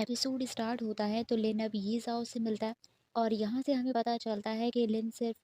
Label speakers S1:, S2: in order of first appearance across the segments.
S1: Episode start होता है तो लिन अब ये जाओ से मिलता है और यहाँ से हमें पता चलता है कि लिन सिर्फ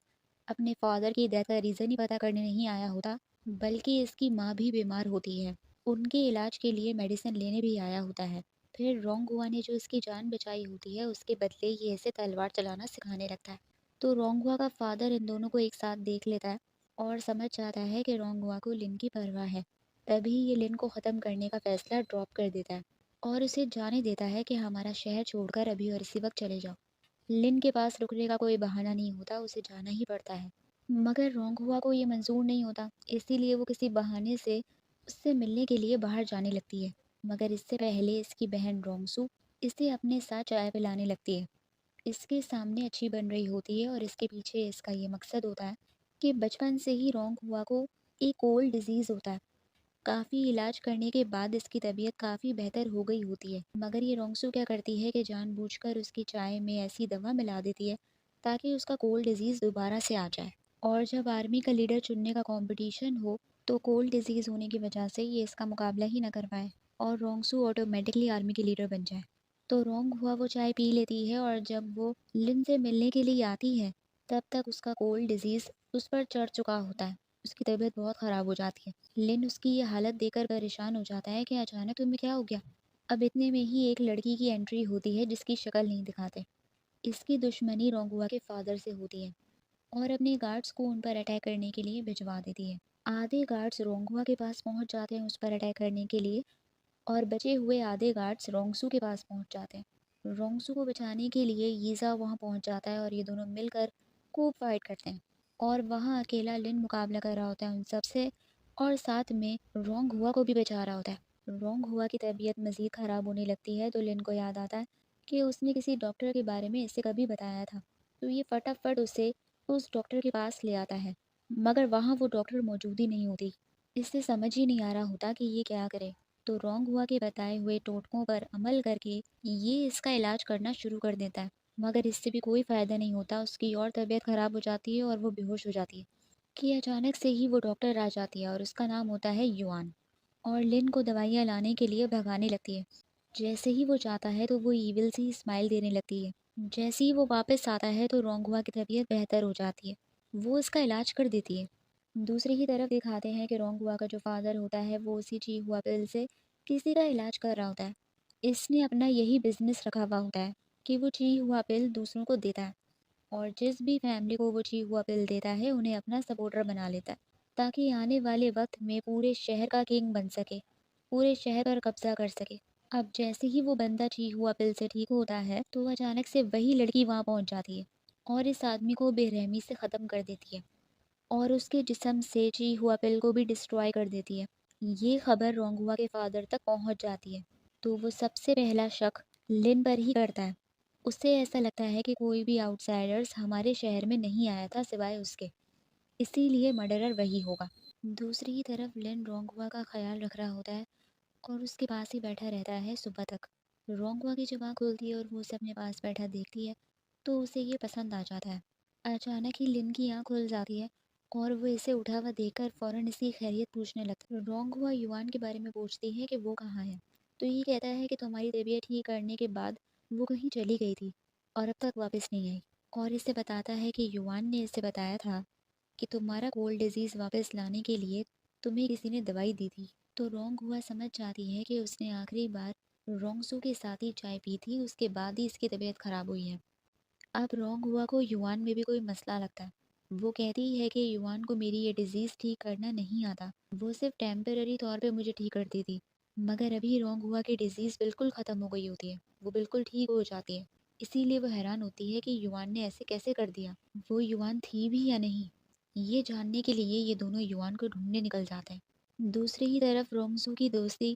S1: अपने फादर की डेथ का रीज़न ही पता करने नहीं आया होता, बल्कि इसकी माँ भी बीमार होती है। उनके इलाज के लिए मेडिसिन लेने भी आया होता है। फिर रोंग हुआ ने जो इसकी जान बचाई होती है उसके बदले ये इसे तलवार चलाना सिखाने लगता है। तो रोंग हुआ का फादर इन दोनों को एक साथ देख लेता है और समझ जाता है कि रोंग हुआ को लिन की परवाह है। तभी ये लिन को ख़त्म करने का फैसला ड्रॉप कर देता है और उसे जाने देता है कि हमारा शहर छोड़कर अभी और इसी वक्त चले जाओ। लिन के पास रुकने का कोई बहाना नहीं होता, उसे जाना ही पड़ता है। मगर रोंगहुआ को ये मंजूर नहीं होता, इसीलिए वो किसी बहाने से उससे मिलने के लिए बाहर जाने लगती है। मगर इससे पहले इसकी बहन रोंगसू इसे अपने साथ चाय पिलाने लगती है। इसके सामने अच्छी बन रही होती है और इसके पीछे इसका ये मकसद होता है कि बचपन से ही रोंगहुआ को एक कोल्ड डिजीज़ होता है। काफ़ी इलाज करने के बाद इसकी तबीयत काफ़ी बेहतर हो गई होती है, मगर ये रोंगसू क्या करती है कि जानबूझकर उसकी चाय में ऐसी दवा मिला देती है ताकि उसका कोल्ड डिजीज़ दोबारा से आ जाए। और जब आर्मी का लीडर चुनने का कंपटीशन हो तो कोल्ड डिजीज़ होने की वजह से ये इसका मुकाबला ही ना कर पाए और रोंगसू ऑटोमेटिकली आर्मी के लीडर बन जाए। तो रोंग हुआ वो चाय पी लेती है और जब वो लिन से मिलने के लिए आती है तब तक उसका कोल्ड डिजीज़ उस पर चढ़ चुका होता है। उसकी तबीयत बहुत ख़राब हो जाती है। लिन उसकी ये हालत देखकर परेशान हो जाता है कि अचानक तुम्हें क्या हो गया। अब इतने में ही एक लड़की की एंट्री होती है जिसकी शक्ल नहीं दिखाते। इसकी दुश्मनी रोंगुआ के फादर से होती है और अपने गार्ड्स को उन पर अटैक करने के लिए भिजवा देती है। आधे गार्ड्स रोंगुआ के पास पहुंच जाते हैं उस पर अटैक करने के लिए और बचे हुए आधे गार्ड्स रोंगसू के पास पहुंच जाते हैं। रोंगसू को बचाने के लिए यीज़ा वहां पहुंच जाता है और ये दोनों मिलकर खूब फाइट करते हैं और वहां अकेला लिन मुकाबला कर रहा होता है उन सब से और साथ में रोंग हुआ को भी बचा रहा होता है। रोंग हुआ की तबीयत मज़ीद ख़राब होने लगती है तो लिन को याद आता है कि उसने किसी डॉक्टर के बारे में इससे कभी बताया था। तो ये फटाफट उसे उस डॉक्टर के पास ले आता है, मगर वहाँ वो डॉक्टर मौजूद ही नहीं होती। इससे समझ ही नहीं आ रहा होता कि ये क्या करे। तो रोंग हुआ के बताए हुए टोटकों पर अमल करके ये इसका इलाज करना शुरू कर देता है, मगर इससे भी कोई फ़ायदा नहीं होता। उसकी और तबीयत ख़राब हो जाती है और वो बेहोश हो जाती है कि अचानक से ही वो डॉक्टर आ जाती है और उसका नाम होता है युआन और लिन को दवाइयाँ लाने के लिए भगाने लगती है। जैसे ही वो जाता है तो वो ईविल सी स्माइल देने लगती है। जैसे ही वो वापस आता है तो रोंगहुआ की तबीयत बेहतर हो जाती है, वो इसका इलाज कर देती है। दूसरी ही तरफ दिखाते हैं कि रोंगहुआ का जो फादर होता है वो उसी ची हुआ पिल से किसी का इलाज कर रहा होता है। इसने अपना यही बिजनेस रखा हुआ होता है कि वो ची हुआ पिल दूसरों को देता है और जिस भी फैमिली को वो ची हुआ पिल देता है उन्हें अपना सपोर्टर बना लेता है ताकि आने वाले वक्त में पूरे शहर का किंग बन सके, पूरे शहर पर कब्जा कर सके। अब जैसे ही वो बंदा ची हुआ पिल से ठीक होता है तो अचानक से वही लड़की वहाँ पहुँच जाती है और इस आदमी को बेरहमी से ख़त्म कर देती है और उसके जिस्म से ची हुआ पिल को भी डिस्ट्रॉय कर देती है। ये खबर रोंगहुआ के फादर तक पहुंच जाती है तो वो सबसे पहला शक लिन पर ही करता है। उसे ऐसा लगता है कि कोई भी आउटसाइडर्स हमारे शहर में नहीं आया था सिवाय उसके, इसीलिए मर्डरर वही होगा। दूसरी ही तरफ लिन रोंगहुआ का ख्याल रख रहा होता है और उसके पास ही बैठा रहता है सुबह तक। रोंगहुआ की जब आँख खुलती है और वो उसे अपने पास बैठा देखती है तो उसे ये पसंद आ जाता है। अचानक ही लिन की आँख खुल जाती है और वो इसे उठा हुआ देखकर फ़ौरन इसकी खैरियत पूछने लगता है। रोंगहुआ युआन के बारे में पूछती है कि वो कहाँ है, तो ये कहता है कि तुम्हारी तबीयत ठीक करने के बाद वो कहीं चली गई थी और अब तक वापस नहीं आई। और इसे बताता है कि युआन ने इसे बताया था कि तुम्हारा कोल्ड डिजीज़ वापस लाने के लिए तुम्हें किसी ने दवाई दी थी। तो रोंगहुआ समझ जाती है कि उसने आखिरी बार रोंगसू के साथ ही चाय पी थी, उसके बाद ही इसकी तबीयत खराब हुई है। अब रोंगहुआ को युआन में भी कोई मसला लगता है। वो कहती है कि युआन को मेरी ये डिजीज़ ठीक करना नहीं आता, वो सिर्फ टेम्पररी तौर पे मुझे ठीक करती थी। मगर अभी रोंगहुआ की डिजीज़ बिल्कुल ख़त्म हो गई होती है, वो बिल्कुल ठीक हो जाती है। इसीलिए वो हैरान होती है कि युआन ने ऐसे कैसे कर दिया, वो युआन थी भी या नहीं। ये जानने के लिए ये दोनों युआन को ढूंढने निकल जाते हैं। दूसरी ही तरफ रोंगसू की दोस्ती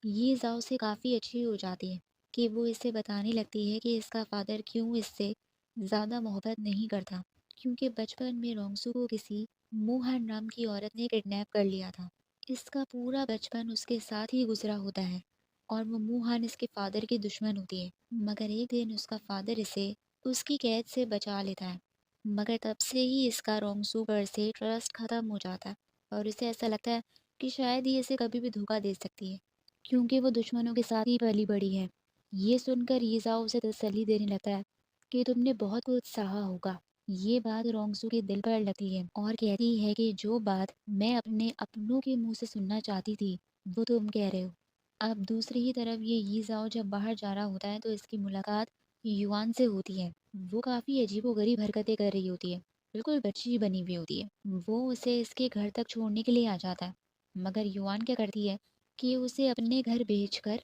S1: ये जाओ से काफ़ी अच्छी हो जाती है कि वो इसे बताने लगती है कि इसका फादर क्यों इससे ज़्यादा मोहब्बत नहीं करता, क्योंकि बचपन में रोंगसू को किसी मूहान नाम की औरत ने किडनैप कर लिया था। इसका पूरा बचपन उसके साथ ही गुजरा होता है और वो मूहान इसके फादर की दुश्मन होती है। मगर एक दिन उसका फादर इसे उसकी कैद से बचा लेता है, मगर तब से ही इसका रोंगसू पर से ट्रस्ट ख़त्म हो जाता है और इसे ऐसा लगता है कि शायद ही इसे कभी भी धोखा दे सकती है, क्योंकि वो दुश्मनों के साथ ही पली बड़ी है। ये सुनकर यीज़ाओ उसे तसल्ली देने लगता है कि तुमने बहुत कुछ सहा होगा। ये बात रोंगसू के दिल पर लगती है और कहती है कि जो बात मैं अपने अपनों के मुंह से सुनना चाहती थी, वो तुम कह रहे हो। अब दूसरी ही तरफ ये यीज़ाओ जब बाहर जा रहा होता है तो इसकी मुलाकात युआन से होती है। वो काफ़ी अजीबोगरीब हरकतें कर रही होती है, बिल्कुल बच्ची बनी हुई होती है। वो उसे इसके घर तक छोड़ने के लिए आ जाता है, मगर युआन क्या करती है कि उसे अपने घर भेजकर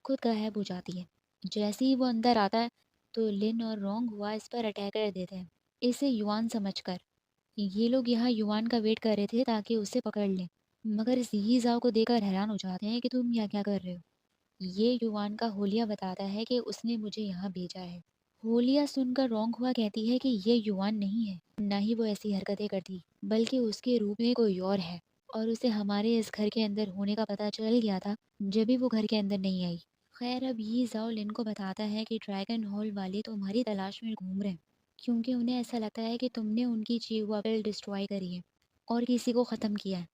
S1: खुद गायब हो जाती है। जैसे ही वो अंदर आता है तो लिन और रोंग हुआ इस पर अटैक कर देते हैं, इसे युआन समझकर। ये लोग यहाँ युआन का वेट कर रहे थे ताकि उसे पकड़ लें, मगर इस ही जाओ को देखकर हैरान हो जाते हैं कि तुम यहाँ क्या कर रहे हो। ये युआन का होलिया बताता है कि उसने मुझे यहाँ भेजा है। होलिया सुनकर रोंग हुआ कहती है कि ये युआन नहीं है, न ही वो ऐसी हरकतें करती, बल्कि उसके रूप में कोई और है। और उसे हमारे इस घर के अंदर होने का पता चल गया था जब भी वो घर के अंदर नहीं आई। खैर अब ये जाओ लिन को बताता है कि ड्रैगन हॉल वाले तुम्हारी तलाश में घूम रहे हैं, क्योंकि उन्हें ऐसा लगता है कि तुमने उनकी चीहुआ पेल डिस्ट्रॉय करी है और किसी को ख़त्म किया है।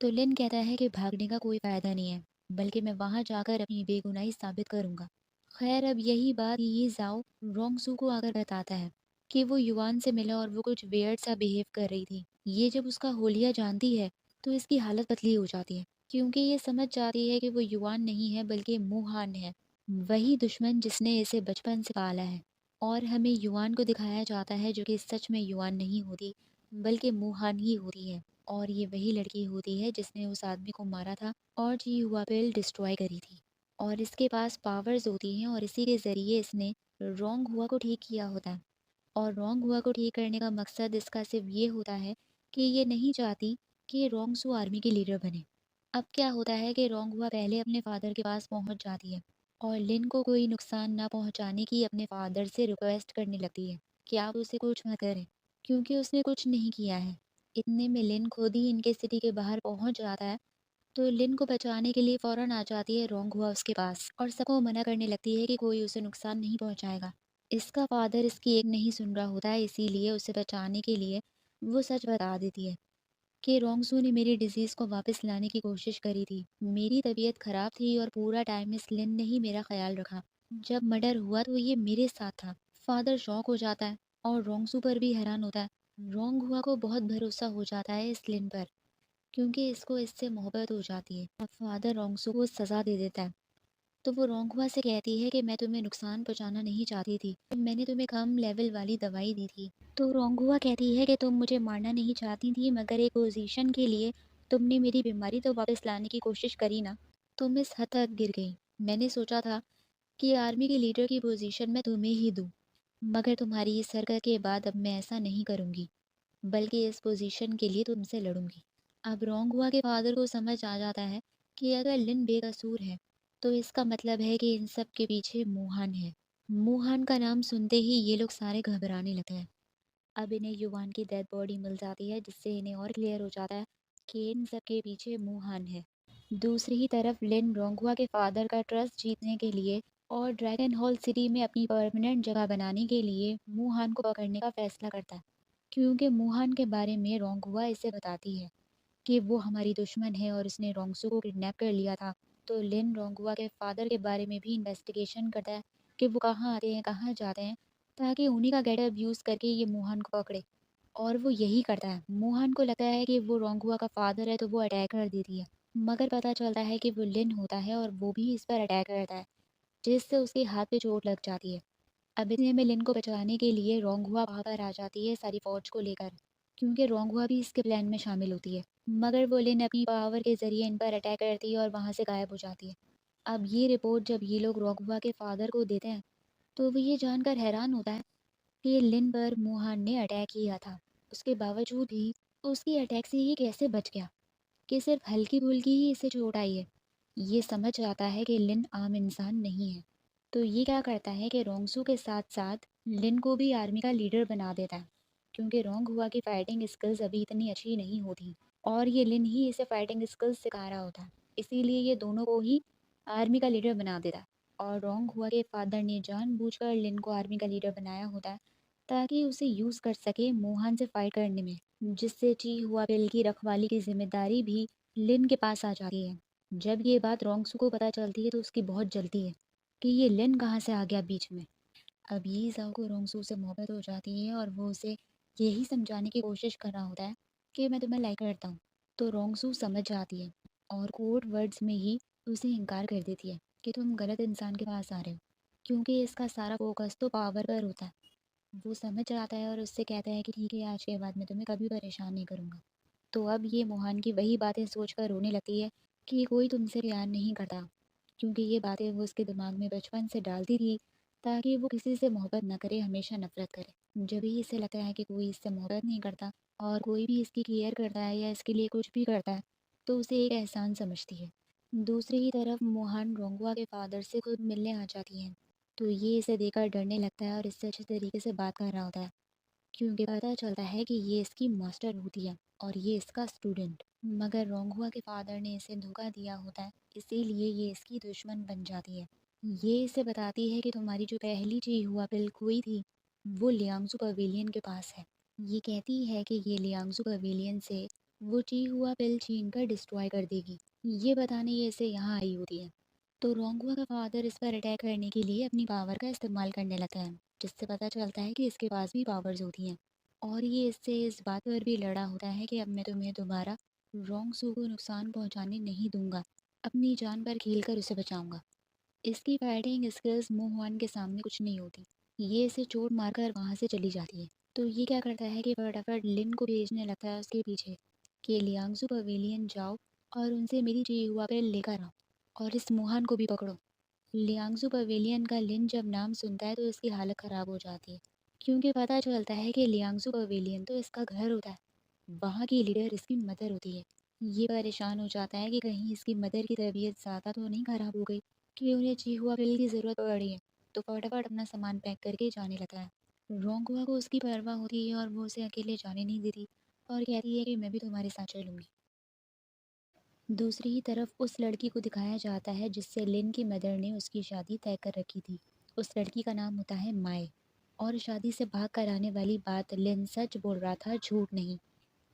S1: तो लिन कहता है कि भागने का कोई फ़ायदा नहीं है, बल्कि मैं वहाँ जाकर अपनी बेगुनाही साबित करूँगा। खैर अब यही बात ये जाओ रोंगसू को आकर बताता है कि वो युआन से मिला और वो कुछ वियर्ड सा बिहेव कर रही थी। ये जब उसका होलिया जानती है तो इसकी हालत पतली हो जाती है, क्योंकि ये समझ जाती है कि वो युआन नहीं है बल्कि मुहान है, वही दुश्मन जिसने इसे बचपन से पाला है। और हमें युआन को दिखाया जाता है जो कि सच में युआन नहीं होती, बल्कि मुहान ही होती है। और ये वही लड़की होती है जिसने उस आदमी को मारा था और जी हुआ पेल डिस्ट्रॉय करी थी। और इसके पास पावर्स होती हैं और इसी के ज़रिए इसने रोंग हुआ को ठीक किया होता है। और रोंग हुआ को ठीक करने का मकसद इसका सिर्फ ये होता है कि ये नहीं चाहती कि रोंग सू आर्मी के लीडर बने। अब क्या होता है कि रोंग हुआ पहले अपने फादर के पास पहुंच जाती है और लिन को कोई नुकसान ना पहुंचाने की अपने फादर से रिक्वेस्ट करने लगती है कि आप उसे कुछ मत करें, क्योंकि उसने कुछ नहीं किया है। इतने में लिन खुद ही इनके सिटी के बाहर पहुंच जाता है, तो लिन को बचाने के लिए फौरन आ जाती है रोंग हुआ उसके पास और सबको मना करने लगती है कि कोई उसे नुकसान नहीं पहुंचाएगा। इसका फादर इसकी एक नहीं सुन रहा होता है, इसीलिए उसे बचाने के लिए वो सच बता देती है कि रोंगसू ने मेरी डिजीज़ को वापस लाने की कोशिश करी थी। मेरी तबीयत खराब थी और पूरा टाइम इस लिन ने ही मेरा ख्याल रखा। जब मर्डर हुआ तो ये मेरे साथ था। फादर शॉक हो जाता है और रोंगसू पर भी हैरान होता है। रोंग हुआ को बहुत भरोसा हो जाता है इस लिन पर, क्योंकि इसको इससे मोहब्बत हो जाती है। अब फादर रोंगसू को सज़ा दे देता है। तो वो रोंगहुआ से कहती है कि मैं तुम्हें नुकसान पहुंचाना नहीं चाहती थी, मैंने तुम्हें कम लेवल वाली दवाई दी थी। तो रोंगहुआ कहती है कि तुम मुझे मारना नहीं चाहती थी, मगर एक पोजीशन के लिए तुमने मेरी बीमारी तो वापस लाने की कोशिश करी ना। तुम इस हद तक गिर गई। मैंने सोचा था कि आर्मी के लीडर की पोजीशन मैं तुम्हें ही दूँ, मगर तुम्हारी इस हरकत के बाद अब मैं ऐसा नहीं करूँगी, बल्कि इस पोजीशन के लिए तुमसे लड़ूंगी। अब रोंगहुआ के फादर को समझ आ जाता है कि अगर लिन बेकसूर है तो इसका मतलब है कि इन सब के पीछे मूहान है। मूहान का नाम सुनते ही ये लोग सारे घबराने लगते हैं। अब इन्हें युवान की डेड बॉडी मिल जाती है, जिससे इन्हें और क्लियर हो जाता है कि इन सब के पीछे मूहान है। दूसरी ही तरफ लिन रोंगहुआ के फादर का ट्रस्ट जीतने के लिए और ड्रैगन हॉल सिटी में अपनी परमानेंट जगह बनाने के लिए मूहान को पकड़ने का फैसला करता है, क्योंकि मूहान के बारे में रोंगहुआ इसे बताती है कि वो हमारी दुश्मन है और उसने रोंगसू को किडनैप कर लिया था। तो लिन रोंगहुआ के फादर के बारे में भी इन्वेस्टिगेशन करता है कि वो कहाँ आते हैं, कहाँ जाते हैं, ताकि उन्हीं का गेटअप यूज़ करके ये मोहन को पकड़े। और वो यही करता है। मोहन को लगता है कि वो रोंगहुआ का फादर है तो वो अटैक कर देती है, मगर पता चलता है कि वो लिन होता है और वो भी इस पर अटैक करता है, जिससे उसके हाथ पे चोट लग जाती है। अब इतने में लिन को बचाने के लिए रोंगहुआ वहाँ पर आ जाती है सारी फौज को लेकर, क्योंकि रोंगहुआ भी इसके प्लान में शामिल होती है। मगर वो लिन अपनी पावर के ज़रिए इन पर अटैक करती है और वहाँ से गायब हो जाती है। अब ये रिपोर्ट जब ये लोग रोंगहुआ के फादर को देते हैं तो वो ये जानकर हैरान होता है कि लिन पर मुहान ने अटैक किया था। उसके बावजूद भी उसकी अटैक से ही कैसे बच गया, कि सिर्फ हल्की-फुल्की ही इसे चोट आई है। ये समझ आता है कि लिन आम इंसान नहीं है। तो ये क्या करता है कि रोंगसू के साथ-साथ लिन को भी आर्मी का लीडर बना देता है, क्योंकि रोंगहुआ की फाइटिंग स्किल्स अभी इतनी अच्छी नहीं होती और ये लिन ही इसे फाइटिंग स्किल्स सिखा रहा होता है। इसीलिए ये दोनों को ही आर्मी का लीडर बना देता है। और रोंगहुआ के फादर ने जानबूझकर लिन को आर्मी का लीडर बनाया होता है, ताकि उसे यूज़ कर सके मोहन से फाइट करने में, जिससे ची हुआ बिल की रखवाली की जिम्मेदारी भी लिन के पास आ जाती है। जब ये बात रोंगसू को पता चलती है तो उसकी बहुत जलती है कि ये लिन कहाँ से आ गया बीच में। अब ये ज़ाओ को रोंगसू से मोहब्बत हो जाती है और वो उसे यही समझाने की कोशिश कर रहा होता है कि मैं तुम्हें लाइक करता हूँ। तो रोंगसू समझ जाती है और कोड वर्ड्स में ही उसे इनकार कर देती है कि तुम गलत इंसान के पास आ रहे हो, क्योंकि इसका सारा फोकस तो पावर पर होता है। वो समझ जाता है और उससे कहता है कि ठीक है, आज के बाद मैं तुम्हें कभी परेशान नहीं करूँगा। तो अब ये मोहन की वही बातें सोचकर रोने लगती है कि कोई तुमसे प्यार नहीं करता, क्योंकि ये बातें वो उसके दिमाग में बचपन से डालती थी ताकि वो किसी से मोहब्बत ना करे, हमेशा नफरत करे। जब भी इसे लगता है कि कोई इससे मोहब्बत नहीं करता और कोई भी इसकी केयर करता है या इसके लिए कुछ भी करता है, तो उसे एक एहसान समझती है। दूसरी ही तरफ मोहन रोंगवा के फादर से खुद मिलने आ जाती है, तो ये इसे देखकर डरने लगता है और इससे अच्छे तरीके से बात कर रहा होता है, क्योंकि पता चलता है कि ये इसकी मास्टर होती है और ये इसका स्टूडेंट। मगर रोंगहुआ के फादर ने इसे धोखा दिया होता है, इसीलिए ये इसकी दुश्मन बन जाती है। ये इसे बताती है कि तुम्हारी जो पहली ची हुआ पिल खोई थी, वो लियांगजू पवेलियन के पास है। ये कहती है कि ये लियांगजू पवेलियन से वो ची हुआ पिल छीन कर डिस्ट्रॉय कर देगी। ये बताने ये इसे यहाँ आई होती है। तो रोंगहुआ का फादर इस पर अटैक करने के लिए अपनी पावर का इस्तेमाल करने लगता है, जिससे पता चलता है कि इसके पास भी पावर्स होती हैं। और ये इससे इस बात पर भी लड़ा होता है कि अब मैं तुम्हें दोबारा रोंगसू को नुकसान पहुंचाने नहीं दूंगा, अपनी जान पर खेलकर उसे बचाऊंगा। इसकी फाइटिंग स्किल्स मोहवान के सामने कुछ नहीं होती। ये इसे चोट मारकर वहां से चली जाती है। तो ये क्या करता है कि फटाफट लिन को भेजने लगता है उसके पीछे कि लियांगसू पवेलियन जाओ और उनसे मेरी चाहिए हुआ पे लेकर आओ और इस मोहन को भी पकड़ो। लियांगसू पवेलियन का लिन जब नाम सुनता है तो इसकी हालत ख़राब हो जाती है, क्योंकि पता चलता है कि लियांगसू पवेलियन तो इसका घर होता है, वहाँ की लीडर इसकी मदर होती है। ये परेशान हो जाता है कि कहीं इसकी मदर की तबीयत ज़्यादा तो नहीं ख़राब हो गई कि उन्हें चीहुआ पिल की ज़रूरत पड़ी है। तो फटाफट अपना सामान पैक करके जाने लगता है। रोंगहुआ को उसकी परवाह होती है और वो उसे अकेले जाने नहीं देती और कहती है कि मैं भी तुम्हारे साथ चलूँगी। दूसरी ही तरफ उस लड़की को दिखाया जाता है जिससे लिन की मदर ने उसकी शादी तय कर रखी थी। उस लड़की का नाम होता है माए, और शादी से भाग कर आने वाली बात लिन सच बोल रहा था, झूठ नहीं।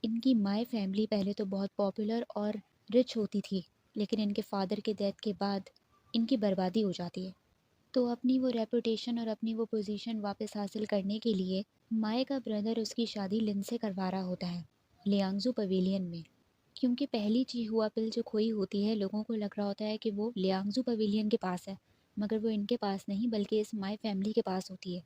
S1: इनकी माए फैमिली पहले तो बहुत पॉपुलर और रिच होती थी, लेकिन इनके फादर के डेथ के बाद इनकी बर्बादी हो जाती है। तो अपनी वो रेपुटेशन और अपनी वो पोजीशन वापस हासिल करने के लिए माए का ब्रदर उसकी शादी लिन से करवा रहा होता है, लियांगजू पवेलियन में। क्योंकि पहली चिहुआ पिल जो खोई होती है, लोगों को लग रहा होता है कि वो लियांगजू पवेलियन के पास है, मगर वो इनके पास नहीं बल्कि इस माई फैमिली के पास होती है।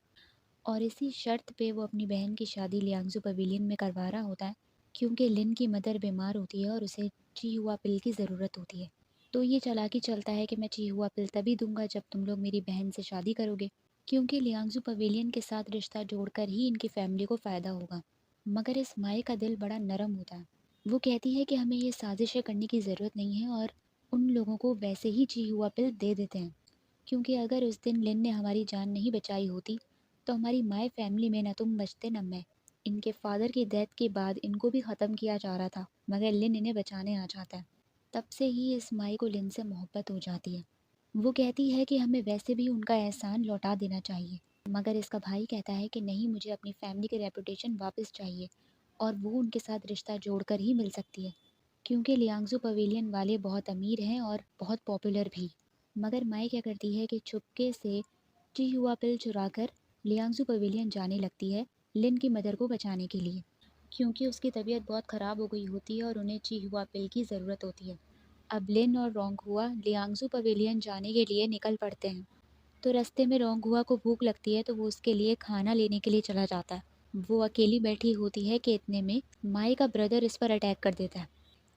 S1: और इसी शर्त पे वो अपनी बहन की शादी लियांगजू पवेलियन में करवा रहा होता है, क्योंकि लिन की मदर बीमार होती है और उसे चिहुआ पिल की ज़रूरत होती है। तो ये चालाकी चलता है कि मैं चिहुआ पिल तभी दूंगा जब तुम लोग मेरी बहन से शादी करोगे, क्योंकि लियांगजू पवेलियन के साथ रिश्ता जोड़कर ही इनकी फैमिली को फ़ायदा होगा। मगर इस माई का दिल बड़ा नरम होता है। वो कहती है कि हमें ये साजिशें करने की ज़रूरत नहीं है और उन लोगों को वैसे ही ची हुआ पिल दे देते हैं, क्योंकि अगर उस दिन लिन ने हमारी जान नहीं बचाई होती तो हमारी माई फैमिली में न तुम बचते न मैं। इनके फादर की डेथ के बाद इनको भी ख़त्म किया जा रहा था, मगर लिन इन्हें बचाने आ जाता है। तब से ही इस माई को लिन से मोहब्बत हो जाती है। वो कहती है कि हमें वैसे भी उनका एहसान लौटा देना चाहिए, मगर इसका भाई कहता है कि नहीं, मुझे अपनी फैमिली की रेपुटेशन वापस चाहिए और वो उनके साथ रिश्ता जोड़कर ही मिल सकती है, क्योंकि लियांगजू पवेलियन वाले बहुत अमीर हैं और बहुत पॉपुलर भी। मगर माई क्या करती है कि चुपके से ची हुआ पिल चुराकर लियांगजू पवेलियन जाने लगती है लिन की मदर को बचाने के लिए, क्योंकि उसकी तबीयत बहुत ख़राब हो गई होती है और उन्हें ची हुआ पिल की ज़रूरत होती है। अब लिन और रोंगहुआ लियांगजू पवेलियन जाने के लिए निकल पड़ते हैं। तो रास्ते में रोंगहुआ को भूख लगती है तो वो उसके लिए खाना लेने के लिए चला जाता है। वो अकेली बैठी होती है कि इतने में माई का ब्रदर इस पर अटैक कर देता है।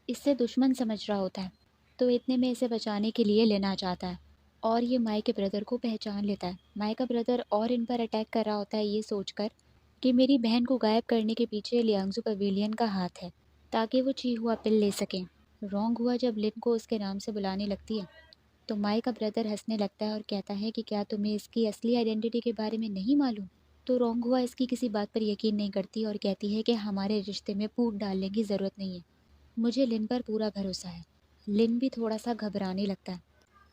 S1: इससे दुश्मन समझ रहा होता है, तो इतने में इसे बचाने के लिए लेना चाहता है और ये माई के ब्रदर को पहचान लेता है। माई का ब्रदर और इन पर अटैक कर रहा होता है ये सोचकर कि मेरी बहन को गायब करने के पीछे लियांगजू पवेलियन का हाथ है, ताकि वो ची हुआ पिल ले सकें। रोंग हुआ जब लिन को उसके नाम से बुलाने लगती है तो माई का ब्रदर हंसने लगता है और कहता है कि क्या तुम्हें इसकी असली आइडेंटिटी के बारे में नहीं मालूम। तो रोंगहुआ इसकी किसी बात पर यकीन नहीं करती और कहती है कि हमारे रिश्ते में फूट डालने की ज़रूरत नहीं है, मुझे लिन पर पूरा भरोसा है। लिन भी थोड़ा सा घबराने लगता है।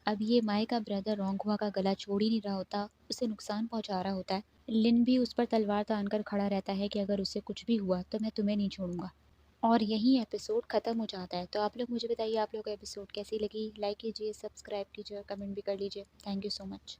S1: अब ये माई का ब्रदर रोंगहुआ का गला छोड़ ही नहीं रहा होता, उसे नुकसान पहुंचा रहा होता है। लिन भी उस पर तलवार तान कर खड़ा रहता है कि अगर उसे कुछ भी हुआ तो मैं तुम्हें नहीं छोड़ूंगा। और यहीं एपिसोड ख़त्म हो जाता है। तो आप लोग मुझे बताइए आप लोग को एपिसोड कैसी लगी? लाइक कीजिए, सब्सक्राइब कीजिए और कमेंट भी कर लीजिए। Thank you so much.